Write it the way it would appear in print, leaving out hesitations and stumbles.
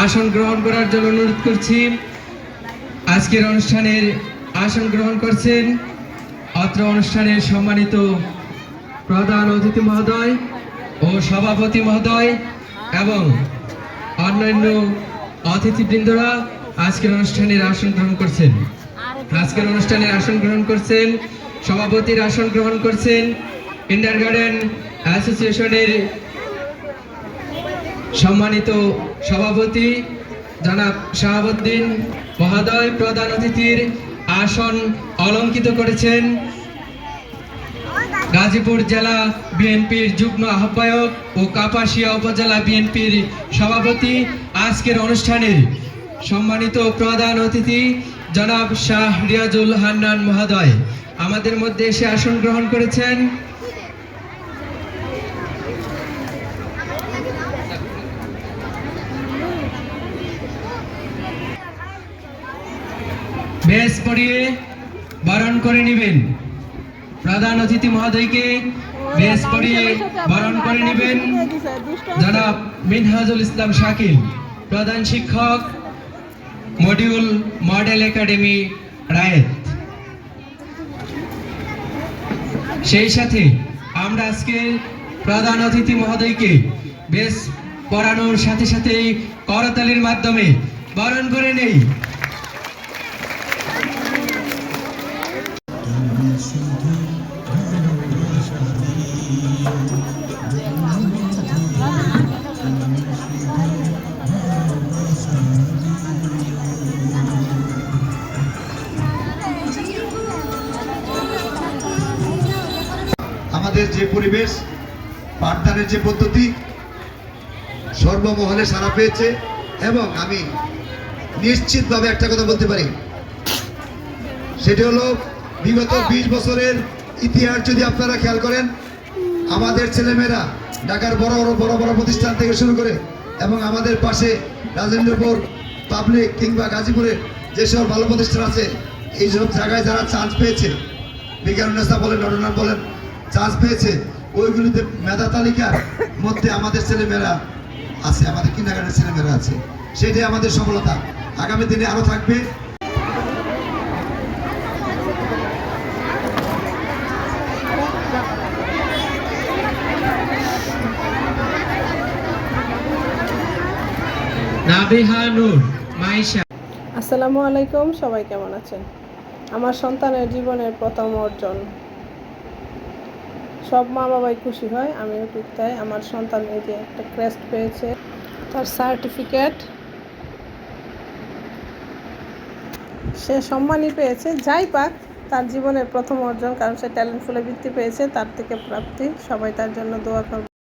আসন গ্রহণ করার জন্য অনুরোধ করছি। আজকের অনুষ্ঠানের আসন গ্রহণ করছেন অত্র অনুষ্ঠানের সম্মানিত প্রধান অতিথি মহোদয় ও সভাপতি মহোদয় এবং অন্যান্য অতিথিবৃন্দরা আজকের অনুষ্ঠানের আসন গ্রহণ করছেন। আজকের অনুষ্ঠানের আসন গ্রহণ করছেন, সভাপতির আসন গ্রহণ করছেন কিন্ডারগার্টেন অ্যাসোসিয়েশনের সম্মানিত সভাপতি জনাব শাহাবুদ্দিন মহোদয়। প্রধান অতিথির আসন অলঙ্কিত করেছেন গাজীপুর জেলা বিএনপির যুগ্ম আহ্বায়ক ও কাপাসিয়া উপজেলা বিএনপির সভাপতি। আজকের অনুষ্ঠানের সম্মানিত প্রধান অতিথি জনাব শাহ রিয়াজুল হান্নান মহোদয় আমাদের মধ্যে এসে আসন গ্রহণ করেছেন। বেশ পড়িয়ে বরণ করে নেবেন। প্রধান অতিথি মহোদয়কে বেশ পড়িয়ে বরণ করে নেবেন জনাব মিনহাজুল ইসলাম শাকিল, প্রধান শিক্ষক, মডিউল মডেল একাডেমি রায়েত। সেই সাথে আমরা আজকে প্রধান অতিথি মহোদয়কে বেশ পড়ানোর সাথে সাথে করতালির মাধ্যমে বরণ করে নেই। আমাদের যে পরিবেশ, পাঠদানের যে পদ্ধতি সর্বমহলে সাড়া পেয়েছে এবং আমি নিশ্চিতভাবে একটা কথা বলতে পারি, সেটি হলো বিগত 20 বছরের ইতিহাস যদি আপনারা খেয়াল করেন, আমাদের ছেলেমেয়েরা ঢাকার বড় বড় প্রতিষ্ঠান থেকে শুরু করে এবং আমাদের পাশে রাজেন্দ্রপুর পাবলিক কিংবা গাজীপুরে যেসব ভালো প্রতিষ্ঠান আছে, এইসব জায়গায় যারা চান্স পেয়েছে, বিজ্ঞাননেতা বলেন, নরনাম বলেন, চান্স পেয়েছে, ওইগুলিতে মেধা তালিকার মধ্যে আমাদের ছেলেমেয়েরা আছে, আমাদের কিন্ডারগার্টেনের ছেলেমেয়েরা আছে। সেটাই আমাদের সফলতা, আগামী দিনে আরও থাকবে। আসসালামু আলাইকুম, সবাই কেমন আছেন? আমার সন্তানের জীবনের প্রথম অর্জন, সব মা বাবাই খুশি হয়, আমিও ঠিক তাই। আমার সন্তান এই যে একটা ক্রেস্ট পেয়েছে, তার সার্টিফিকেট, সে সম্মানই পেয়েছে। যাই পাক, তার জীবনের প্রথম অর্জন, কারণ সে ট্যালেন্টফুলে বৃত্তি পেয়েছে, তার থেকে প্রাপ্তি। সবাই তার জন্য দোয়া করবে।